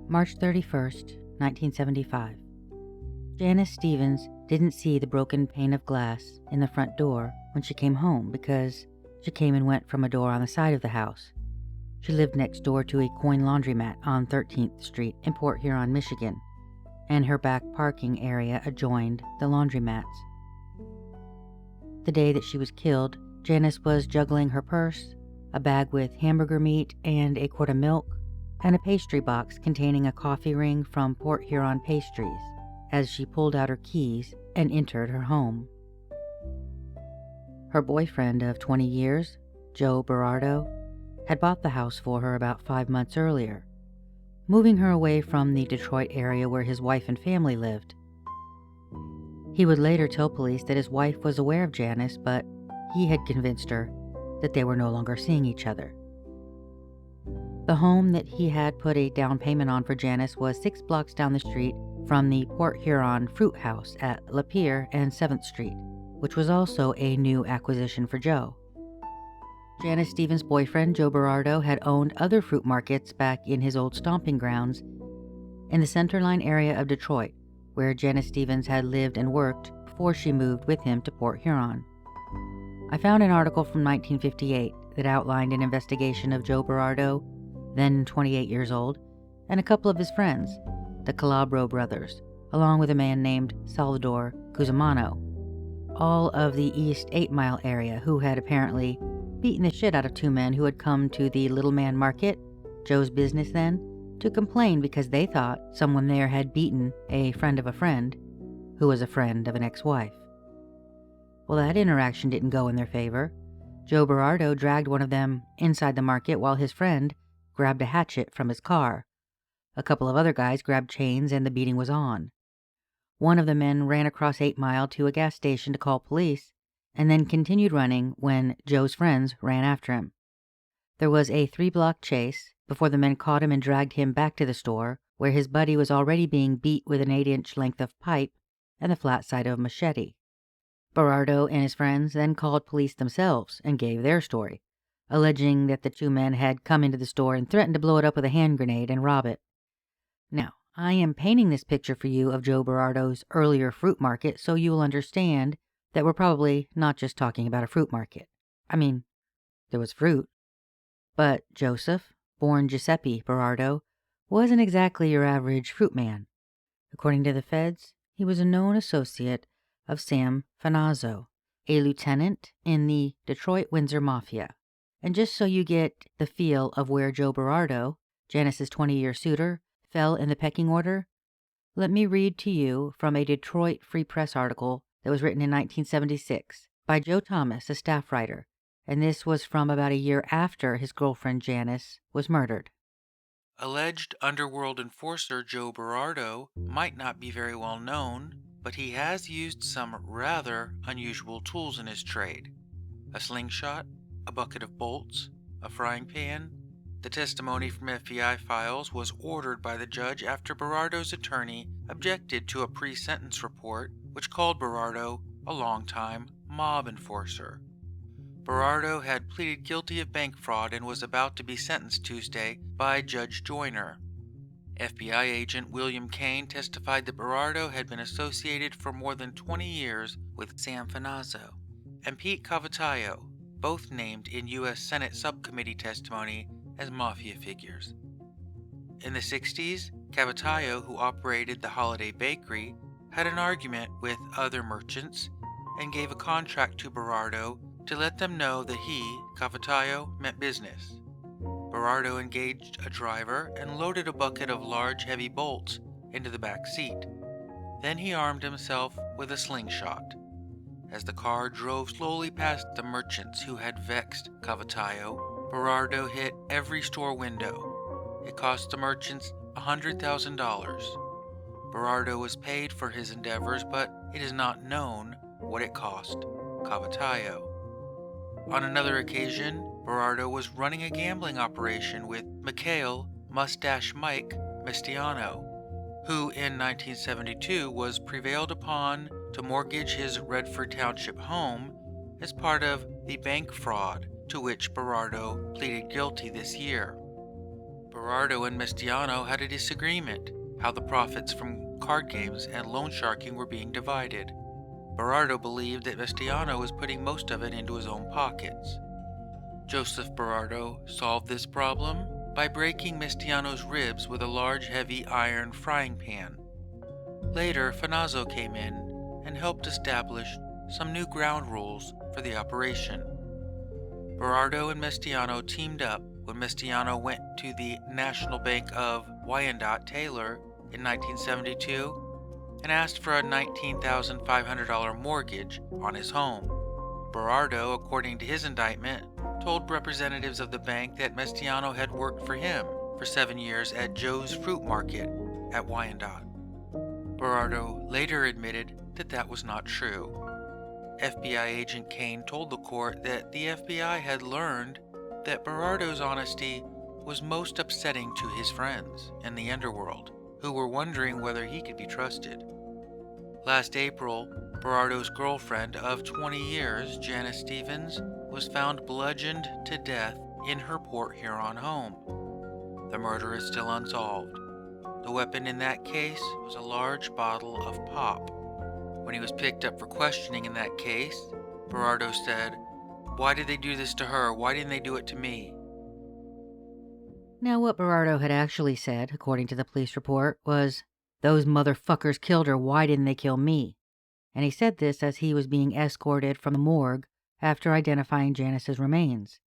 March 31st, 1975. Janice Stevens didn't see the broken pane of glass in the front door when she came home because she came and went from a door on the side of the house. She lived next door to a coin laundromat on 13th Street in Port Huron, Michigan, and her back parking area adjoined the laundromats. The day that she was killed, Janice was juggling her purse, a bag with hamburger meat and a quart of milk, and a pastry box containing a coffee ring from Port Huron Pastries as she pulled out her keys and entered her home. Her boyfriend of 20 years, Joe Bardo, had bought the house for her about 5 months earlier, moving her away from the Detroit area where his wife and family lived. He would later tell police that his wife was aware of Janice, but he had convinced her that they were no longer seeing each other. The home that he had put a down payment on for Janice was 6 blocks down the street from the Port Huron Fruit House at Lapeer and 7th Street, which was also a new acquisition for Joe. Janice Stevens' boyfriend, Joe Bardo, had owned other fruit markets back in his old stomping grounds in the Centerline area of Detroit, where Janice Stevens had lived and worked before she moved with him to Port Huron. I found an article from 1958 that outlined an investigation of Joe Bardo, then 28 years old, and a couple of his friends, the Calabro brothers, along with a man named Salvador Guzmano, all of the East 8 Mile area, who had apparently beaten the shit out of 2 men who had come to the Little Man Market, Joe's business then, to complain because they thought someone there had beaten a friend of a friend, who was a friend of an ex-wife. Well, that interaction didn't go in their favor. Joe Bardo dragged one of them inside the market while his friend grabbed a hatchet from his car. A couple of other guys grabbed chains and the beating was on. One of the men ran across 8 Mile to a gas station to call police, and then continued running when Joe's friends ran after him. There was a 3-block chase before the men caught him and dragged him back to the store, where his buddy was already being beat with an 8-inch length of pipe and the flat side of a machete. Berardo and his friends then called police themselves and gave their story, alleging that the 2 men had come into the store and threatened to blow it up with a hand grenade and rob it. Now, I am painting this picture for you of Joe Barardo's earlier fruit market so you will understand that we're probably not just talking about a fruit market. I mean, there was fruit. But Joseph, born Giuseppe Berardo, wasn't exactly your average fruit man. According to the feds, he was a known associate of Sam Fizanno, a lieutenant in the Detroit Windsor Mafia. And just so you get the feel of where Joe Bardo, Janice's 20-year suitor, fell in the pecking order, let me read to you from a Detroit Free Press article that was written in 1976 by Joe Thomas, a staff writer, and this was from about a year after his girlfriend Janice was murdered. Alleged underworld enforcer Joe Bardo might not be very well known, but he has used some rather unusual tools in his trade. A slingshot, a bucket of bolts, a frying pan. The testimony from FBI files was ordered by the judge after Berardo's attorney objected to a pre-sentence report which called Berardo a longtime mob enforcer. Berardo had pleaded guilty of bank fraud and was about to be sentenced Tuesday by Judge Joyner. FBI agent William Kane testified that Berardo had been associated for more than 20 years with Sam Fizanno and Pete Cavataio, both named in U.S. Senate subcommittee testimony as mafia figures. In the 60s, Cavataio, who operated the Holiday Bakery, had an argument with other merchants and gave a contract to Berardo to let them know that he, Cavataio, meant business. Berardo engaged a driver and loaded a bucket of large, heavy bolts into the back seat. Then he armed himself with a slingshot. As the car drove slowly past the merchants who had vexed Cavataio, Berardo hit every store window. It cost the merchants $100,000. Berardo was paid for his endeavors, but it is not known what it cost Cavataio. On another occasion, Berardo was running a gambling operation with Mikhail Mustache Mike Mistiano, who in 1972 was prevailed upon to mortgage his Redford Township home as part of the bank fraud to which Berardo pleaded guilty this year. Berardo and Mestiano had a disagreement, how the profits from card games and loan sharking were being divided. Berardo believed that Mestiano was putting most of it into his own pockets. Joseph Berardo solved this problem by breaking Mestiano's ribs with a large heavy iron frying pan. Later, Finazzo came in and helped establish some new ground rules for the operation. Berardo and Mestiano teamed up when Mestiano went to the National Bank of Wyandotte Taylor in 1972 and asked for a $19,500 mortgage on his home. Berardo, according to his indictment, told representatives of the bank that Mestiano had worked for him for 7 years at Joe's Fruit Market at Wyandotte. Berardo later admitted that that was not true. FBI agent Kane told the court that the FBI had learned that Berardo's honesty was most upsetting to his friends in the underworld, who were wondering whether he could be trusted. Last April, Berardo's girlfriend of 20 years, Janice Stevens, was found bludgeoned to death in her Port Huron home. The murder is still unsolved. The weapon in that case was a large bottle of pop. When he was picked up for questioning in that case, Berardo said, "Why did they do this to her? Why didn't they do it to me?" Now, what Berardo had actually said, according to the police report, was, "Those motherfuckers killed her, why didn't they kill me?" And he said this as he was being escorted from the morgue after identifying Janice's remains.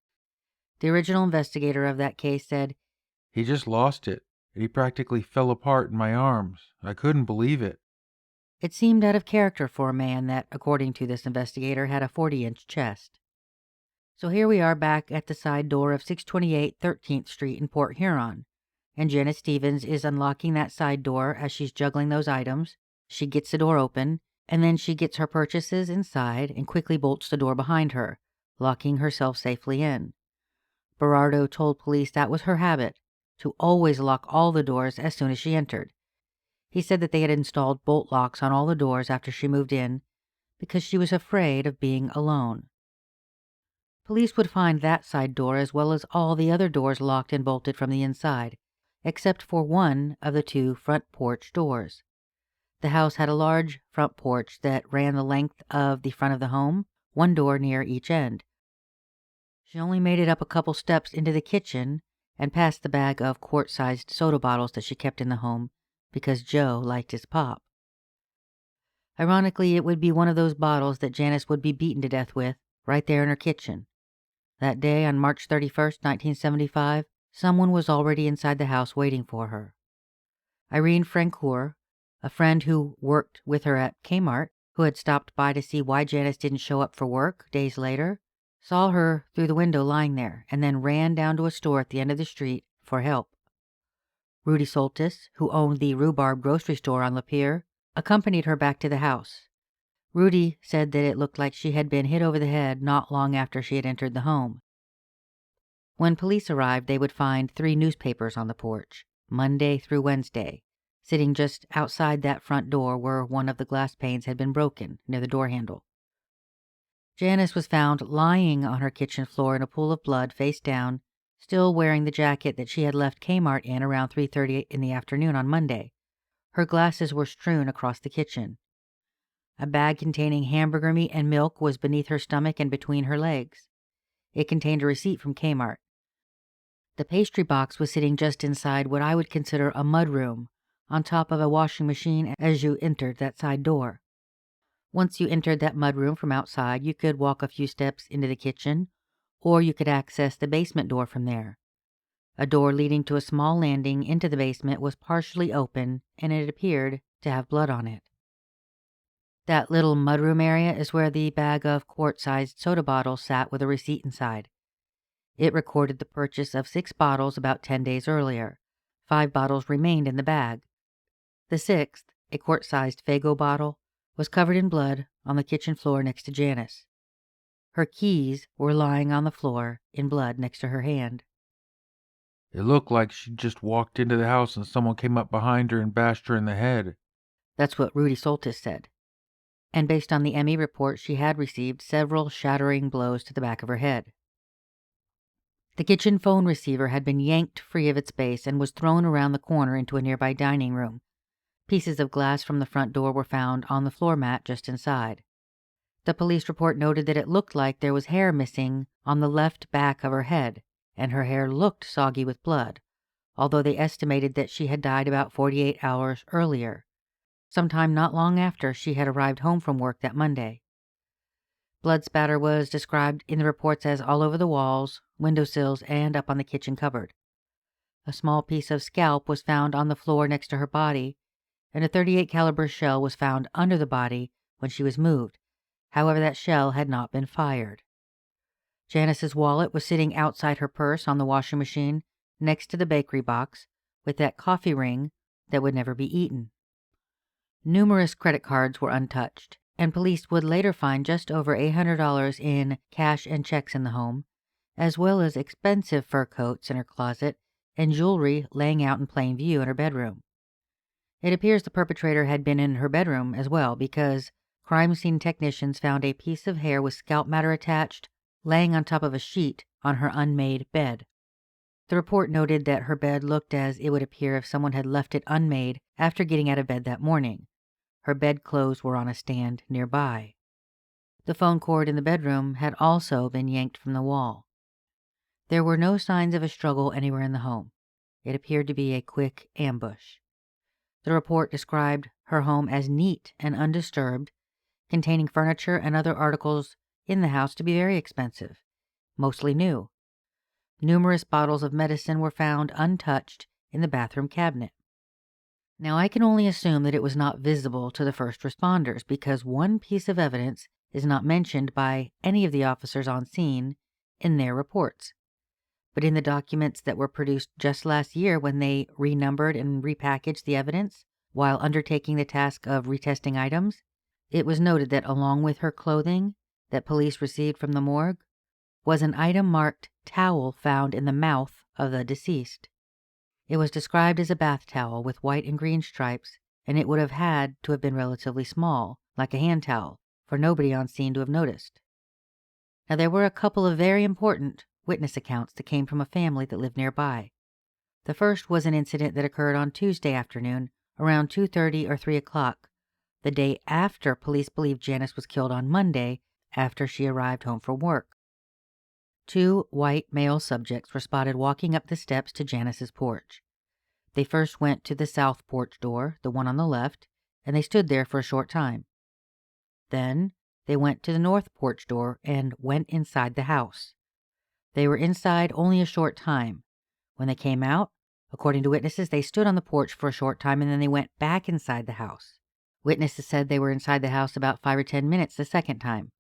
The original investigator of that case said, "He just lost it. He practically fell apart in my arms. I couldn't believe it." it seemed out of character for a man that, according to this investigator, had a 40-inch chest. So here we are back at the side door of 628 13th Street in Port Huron, and Janice Stevens is unlocking that side door as she's juggling those items. She gets the door open, and then she gets her purchases inside and quickly bolts the door behind her, locking herself safely in. Berardo told police that was her habit, to always lock all the doors as soon as she entered. He said that they had installed bolt locks on all the doors after she moved in because she was afraid of being alone. Police would find that side door as well as all the other doors locked and bolted from the inside, except for one of the two front porch doors. The house had a large front porch that ran the length of the front of the home, one door near each end. She only made it up a couple steps into the kitchen and past the bag of quart-sized soda bottles that she kept in the home because Joe liked his pop. Ironically, it would be one of those bottles that Janice would be beaten to death with right there in her kitchen. That day, on March 31st, 1975, someone was already inside the house waiting for her. Irene Francoeur, a friend who worked with her at Kmart, who had stopped by to see why Janice didn't show up for work days later, saw her through the window lying there and then ran down to a store at the end of the street for help. Rudy Soltis, who owned the Rhubarb grocery store on Lapeer, accompanied her back to the house. Rudy said that it looked like she had been hit over the head not long after she had entered the home. When police arrived, they would find 3 newspapers on the porch, Monday through Wednesday, sitting just outside that front door where one of the glass panes had been broken, near the door handle. Janice was found lying on her kitchen floor in a pool of blood, face down, still wearing the jacket that she had left Kmart in around 3:30 in the afternoon on Monday. Her glasses were strewn across the kitchen. A bag containing hamburger meat and milk was beneath her stomach and between her legs. It contained a receipt from Kmart. The pastry box was sitting just inside what I would consider a mudroom, on top of a washing machine as you entered that side door. Once you entered that mudroom from outside, you could walk a few steps into the kitchen, or you could access the basement door from there. A door leading to a small landing into the basement was partially open, and it appeared to have blood on it. That little mudroom area is where the bag of quart-sized soda bottles sat with a receipt inside. It recorded the purchase of 6 bottles about 10 days earlier. 5 bottles remained in the bag. The 6th, a quart-sized Faygo bottle, was covered in blood on the kitchen floor next to Janice. Her keys were lying on the floor in blood next to her hand. "It looked like she just walked into the house and someone came up behind her and bashed her in the head." That's what Rudy Soltis said. And based on the ME report, she had received several shattering blows to the back of her head. The kitchen phone receiver had been yanked free of its base and was thrown around the corner into a nearby dining room. Pieces of glass from the front door were found on the floor mat just inside. The police report noted that it looked like there was hair missing on the left back of her head, and her hair looked soggy with blood, although they estimated that she had died about 48 hours earlier, sometime not long after she had arrived home from work that Monday. Blood spatter was described in the reports as all over the walls, windowsills, and up on the kitchen cupboard. A small piece of scalp was found on the floor next to her body, and a .38 caliber shell was found under the body when she was moved. However, that shell had not been fired. Janice's wallet was sitting outside her purse on the washing machine next to the bakery box with that coffee ring that would never be eaten. Numerous credit cards were untouched, and police would later find just over $800 in cash and checks in the home, as well as expensive fur coats in her closet and jewelry laying out in plain view in her bedroom. It appears the perpetrator had been in her bedroom as well, because crime scene technicians found a piece of hair with scalp matter attached laying on top of a sheet on her unmade bed. The report noted that her bed looked as it would appear if someone had left it unmade after getting out of bed that morning. Her bedclothes were on a stand nearby. The phone cord in the bedroom had also been yanked from the wall. There were no signs of a struggle anywhere in the home. It appeared to be a quick ambush. The report described her home as neat and undisturbed, containing furniture and other articles in the house to be very expensive, mostly new. Numerous bottles of medicine were found untouched in the bathroom cabinet. Now, I can only assume that it was not visible to the first responders because one piece of evidence is not mentioned by any of the officers on scene in their reports. But in the documents that were produced just last year when they renumbered and repackaged the evidence while undertaking the task of retesting items, it was noted that along with her clothing that police received from the morgue was an item marked towel found in the mouth of the deceased. It was described as a bath towel with white and green stripes, and it would have had to have been relatively small, like a hand towel, for nobody on scene to have noticed. Now, there were a couple of very important witness accounts that came from a family that lived nearby. The first was an incident that occurred on Tuesday afternoon around 2:30 or 3 o'clock, the day after police believed Janice was killed on Monday after she arrived home from work. 2 white male subjects were spotted walking up the steps to Janice's porch. They first went to the south porch door, the one on the left, and they stood there for a short time. Then they went to the north porch door and went inside the house. They were inside only a short time. When they came out, according to witnesses, they stood on the porch for a short time and then they went back inside the house. Witnesses said they were inside the house about 5 or 10 minutes the second time.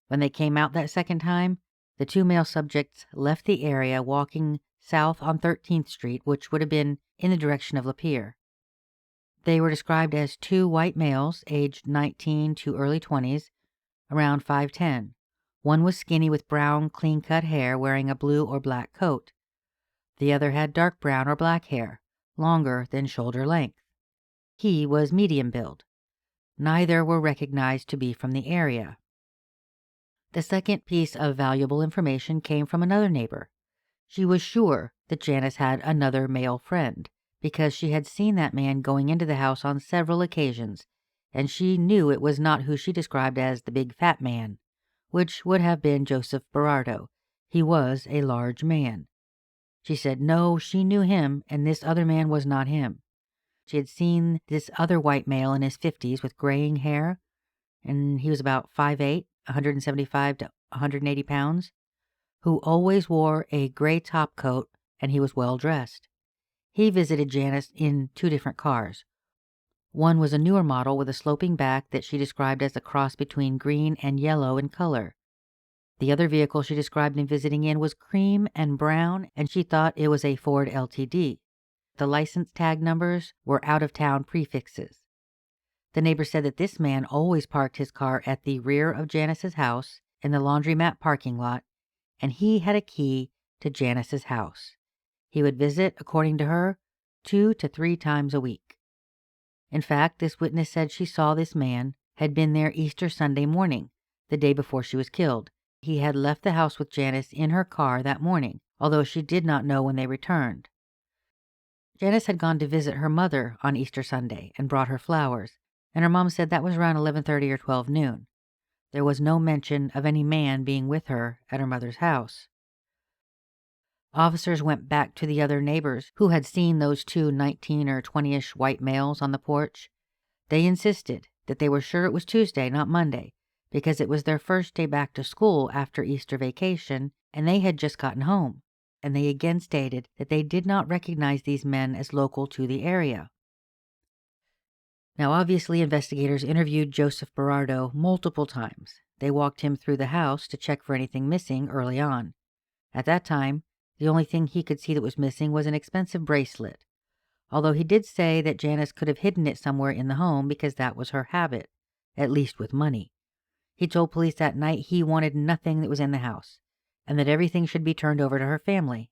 When they came out that second time, the 2 male subjects left the area walking south on 13th Street, which would have been in the direction of Lapeer. They were described as 2 white males, aged 19 to early 20s, around 5'10". One was skinny with brown, clean-cut hair, wearing a blue or black coat. The other had dark brown or black hair, longer than shoulder length. He was medium build. Neither were recognized to be from the area. The second piece of valuable information came from another neighbor. She was sure that Janice had another male friend, because she had seen that man going into the house on several occasions, and she knew it was not who she described as the big fat man, which would have been Joseph Berardo. He was a large man. She said no, she knew him, and this other man was not him. She had seen this other white male in his 50s with graying hair, and he was about 5'8", 175 to 180 pounds, who always wore a gray top coat, and he was well dressed. He visited Janice in 2 different cars. One was a newer model with a sloping back that she described as a cross between green and yellow in color. The other vehicle she described him visiting in was cream and brown, and she thought it was a Ford LTD. The license tag numbers were out-of-town prefixes. The neighbor said that this man always parked his car at the rear of Janice's house in the laundromat parking lot, and he had a key to Janice's house. He would visit, according to her, 2 to 3 times a week. In fact, this witness said she saw this man had been there Easter Sunday morning, the day before she was killed. He had left the house with Janice in her car that morning, although she did not know when they returned. Janice had gone to visit her mother on Easter Sunday and brought her flowers, and her mom said that was around 11:30 or 12 noon. There was no mention of any man being with her at her mother's house. Officers went back to the other neighbors who had seen those two 19 or 20-ish white males on the porch. They insisted that they were sure it was Tuesday, not Monday, because it was their first day back to school after Easter vacation, and they had just gotten home. And they again stated that they did not recognize these men as local to the area. Now, obviously, investigators interviewed Joseph Berardo multiple times. They walked him through the house to check for anything missing early on. At that time, the only thing he could see that was missing was an expensive bracelet, although he did say that Janice could have hidden it somewhere in the home because that was her habit, at least with money. He told police that night he wanted nothing that was in the house, and that everything should be turned over to her family.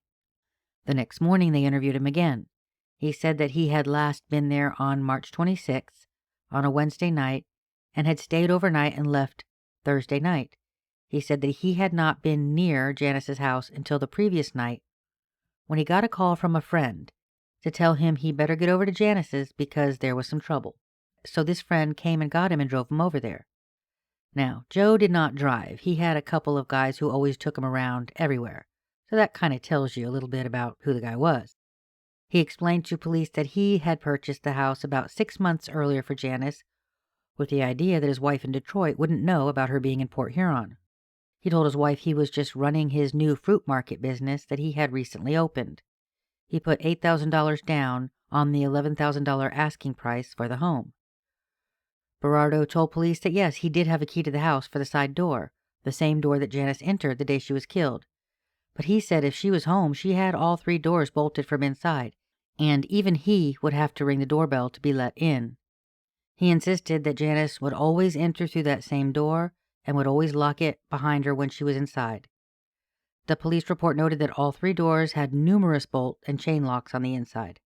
The next morning they interviewed him again. He said that he had last been there on March 26th, on a Wednesday night, and had stayed overnight and left Thursday night. He said that he had not been near Janice's house until the previous night, when he got a call from a friend to tell him he better get over to Janice's because there was some trouble. So this friend came and got him and drove him over there. Now, Joe did not drive. He had a couple of guys who always took him around everywhere. So that kind of tells you a little bit about who the guy was. He explained to police that he had purchased the house about 6 months earlier for Janice, with the idea that his wife in Detroit wouldn't know about her being in Port Huron. He told his wife he was just running his new fruit market business that he had recently opened. He put $8,000 down on the $11,000 asking price for the home. Berardo told police that yes, he did have a key to the house for the side door, the same door that Janice entered the day she was killed. But he said if she was home, she had all 3 doors bolted from inside, and even he would have to ring the doorbell to be let in. He insisted that Janice would always enter through that same door and would always lock it behind her when she was inside. The police report noted that all 3 doors had numerous bolt and chain locks on the inside.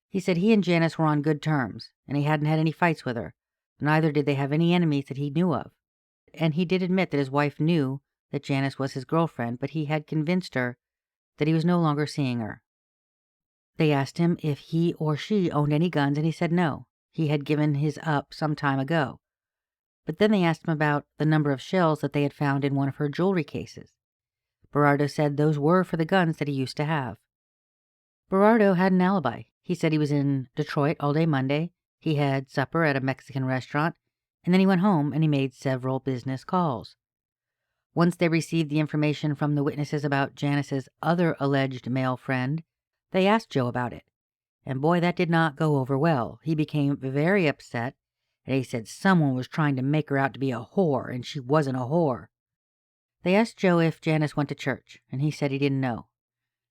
He said he and Janice were on good terms, and he hadn't had any fights with her. Neither did they have any enemies that he knew of. And he did admit that his wife knew that Janice was his girlfriend, but he had convinced her that he was no longer seeing her. They asked him if he or she owned any guns, and he said no. He had given his up some time ago. But then they asked him about the number of shells that they had found in one of her jewelry cases. Berardo said those were for the guns that he used to have. Berardo had an alibi. He said he was in Detroit all day Monday. He had supper at a Mexican restaurant, and then he went home and he made several business calls. Once they received the information from the witnesses about Janice's other alleged male friend, they asked Joe about it. And boy, that did not go over well. He became very upset, and he said someone was trying to make her out to be a whore, and she wasn't a whore. They asked Joe if Janice went to church, and he said he didn't know.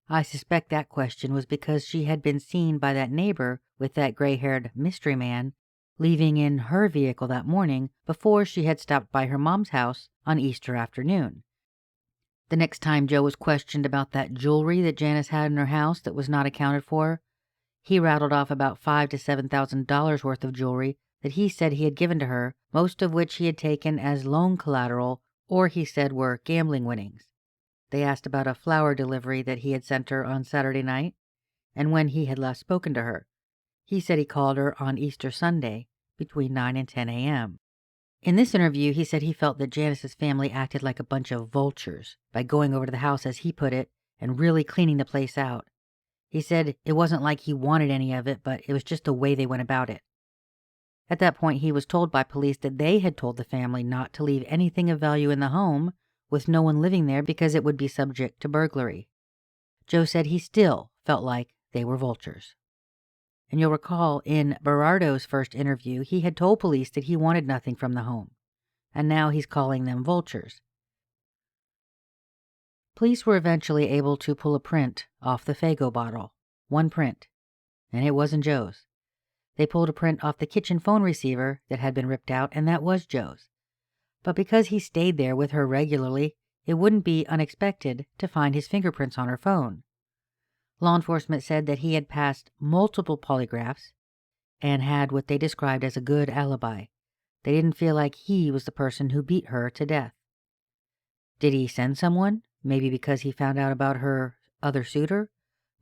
I suspect that question was because she had been seen by that neighbor with that gray-haired mystery man leaving in her vehicle that morning before she had stopped by her mom's house on Easter afternoon. The next time Joe was questioned about that jewelry that Janice had in her house that was not accounted for, he rattled off about $5,000 to $7,000 worth of jewelry that he said he had given to her, most of which he had taken as loan collateral or he said were gambling winnings. They asked about a flower delivery that he had sent her on Saturday night, and when he had last spoken to her. He said he called her on Easter Sunday between 9 and 10 a.m. In this interview, he said he felt that Janice's family acted like a bunch of vultures by going over to the house, as he put it, and really cleaning the place out. He said it wasn't like he wanted any of it, but it was just the way they went about it. At that point, he was told by police that they had told the family not to leave anything of value in the home with no one living there because it would be subject to burglary. Joe said he still felt like they were vultures. And you'll recall in Berardo's first interview, he had told police that he wanted nothing from the home, and now he's calling them vultures. Police were eventually able to pull a print off the Faygo bottle, one print, and it wasn't Joe's. They pulled a print off the kitchen phone receiver that had been ripped out, and that was Joe's. But because he stayed there with her regularly, it wouldn't be unexpected to find his fingerprints on her phone. Law enforcement said that he had passed multiple polygraphs and had what they described as a good alibi. They didn't feel like he was the person who beat her to death. Did he send someone? Maybe because he found out about her other suitor?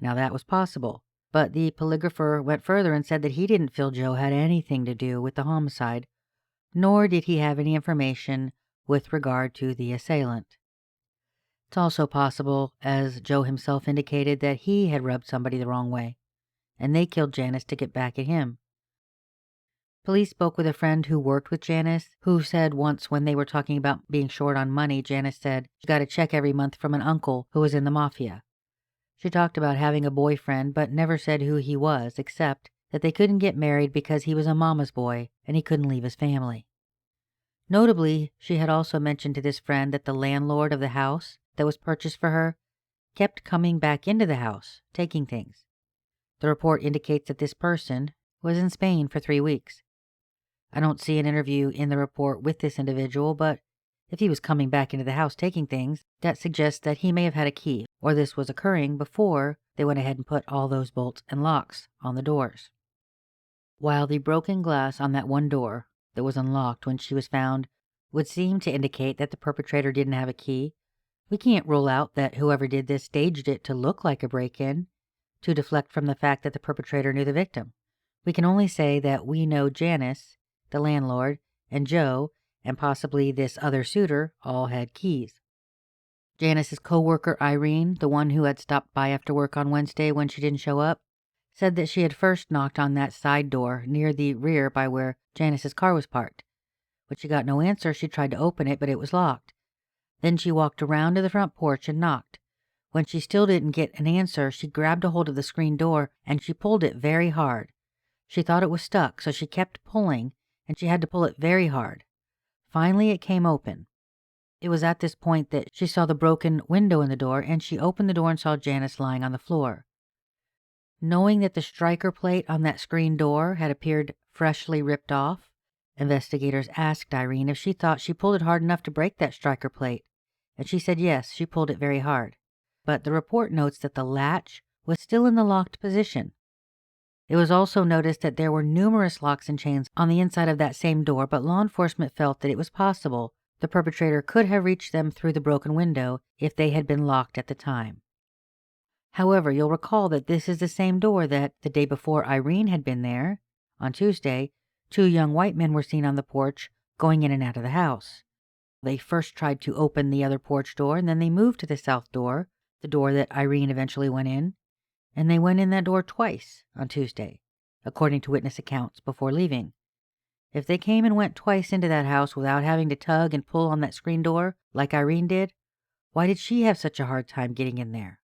Now that was possible. But the polygrapher went further and said that he didn't feel Joe had anything to do with the homicide, nor did he have any information with regard to the assailant. It's also possible, as Joe himself indicated, that he had rubbed somebody the wrong way, and they killed Janice to get back at him. Police spoke with a friend who worked with Janice, who said once when they were talking about being short on money, Janice said she got a check every month from an uncle who was in the mafia. She talked about having a boyfriend, but never said who he was, except that they couldn't get married because he was a mama's boy and he couldn't leave his family. Notably, she had also mentioned to this friend that the landlord of the house that was purchased for her kept coming back into the house, taking things. The report indicates that this person was in Spain for 3 weeks. I don't see an interview in the report with this individual, but if he was coming back into the house taking things, that suggests that he may have had a key, or this was occurring before they went ahead and put all those bolts and locks on the doors. While the broken glass on that one door that was unlocked when she was found would seem to indicate that the perpetrator didn't have a key, we can't rule out that whoever did this staged it to look like a break-in, to deflect from the fact that the perpetrator knew the victim. We can only say that we know Janice, the landlord, and Joe, and possibly this other suitor, all had keys. Janice's co-worker Irene, the one who had stopped by after work on Wednesday when she didn't show up, said that she had first knocked on that side door near the rear by where Janice's car was parked. When she got no answer, she tried to open it, but it was locked. Then she walked around to the front porch and knocked. When she still didn't get an answer, she grabbed a hold of the screen door and she pulled it very hard. She thought it was stuck, so she kept pulling, and she had to pull it very hard. Finally, it came open. It was at this point that she saw the broken window in the door, and she opened the door and saw Janice lying on the floor. Knowing that the striker plate on that screen door had appeared freshly ripped off, investigators asked Irene if she thought she pulled it hard enough to break that striker plate, and she said yes, she pulled it very hard. But the report notes that the latch was still in the locked position. It was also noticed that there were numerous locks and chains on the inside of that same door, but law enforcement felt that it was possible the perpetrator could have reached them through the broken window if they had been locked at the time. However, you'll recall that this is the same door that, the day before Irene had been there, on Tuesday, 2 young white men were seen on the porch going in and out of the house. They first tried to open the other porch door, and then they moved to the south door, the door that Irene eventually went in, and they went in that door twice on Tuesday, according to witness accounts, before leaving. If they came and went twice into that house without having to tug and pull on that screen door like Irene did, why did she have such a hard time getting in there?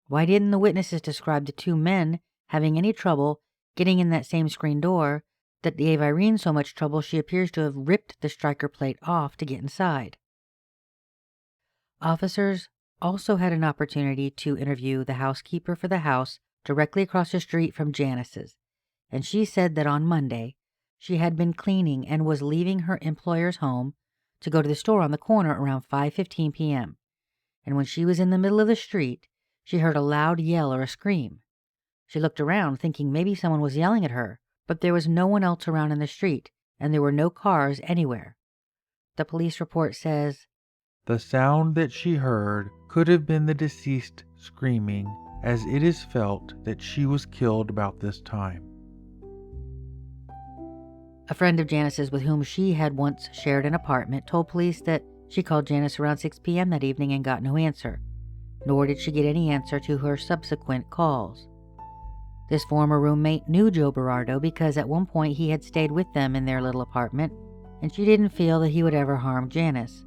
Why didn't the witnesses describe the 2 men having any trouble getting in that same screen door that gave Irene so much trouble she appears to have ripped the striker plate off to get inside? Officers also had an opportunity to interview the housekeeper for the house directly across the street from Janice's, and she said that on Monday she had been cleaning and was leaving her employer's home to go to the store on the corner around 5:15 p.m., and when she was in the middle of the street, she heard a loud yell or a scream. She looked around thinking maybe someone was yelling at her, but there was no one else around in the street, and there were no cars anywhere. The police report says, The sound that she heard could have been the deceased screaming, as it is felt that she was killed about this time. a friend of Janice's with whom she had once shared an apartment told police that she called Janice around 6 p.m. that evening and got no answer, nor did she get any answer to her subsequent calls. This former roommate knew Joe Bardo because at one point he had stayed with them in their little apartment, and she didn't feel that he would ever harm Janice,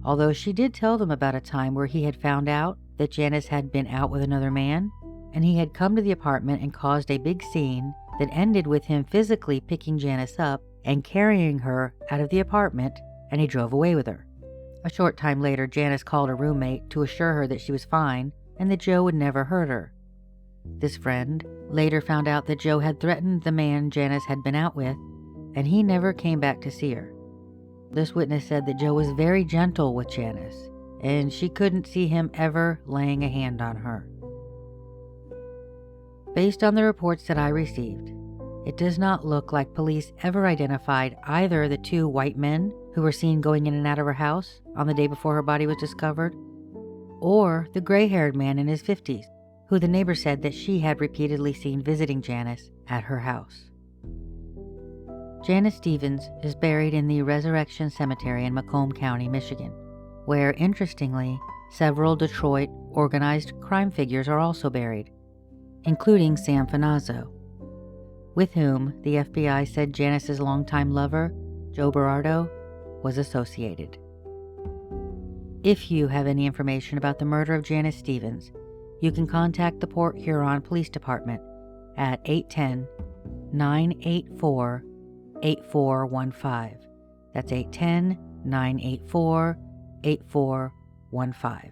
although she did tell them about a time where he had found out that Janice had been out with another man, and he had come to the apartment and caused a big scene that ended with him physically picking Janice up and carrying her out of the apartment, and he drove away with her. A short time later, Janice called her roommate to assure her that she was fine and that Joe would never hurt her. This friend later found out that Joe had threatened the man Janice had been out with, and he never came back to see her. This witness said that Joe was very gentle with Janice, and she couldn't see him ever laying a hand on her. Based on the reports that I received, it does not look like police ever identified either the 2 white men who were seen going in and out of her house on the day before her body was discovered, or the gray-haired man in his 50s, who the neighbor said that she had repeatedly seen visiting Janice at her house. Janice Stevens is buried in the Resurrection Cemetery in Macomb County, Michigan, where, interestingly, several Detroit organized crime figures are also buried, including Sam Fizanno, with whom the FBI said Janice's longtime lover, Joe Bardo, was associated. If you have any information about the murder of Janice Stevens, you can contact the Port Huron Police Department at 810-984-8415. That's 810-984-8415.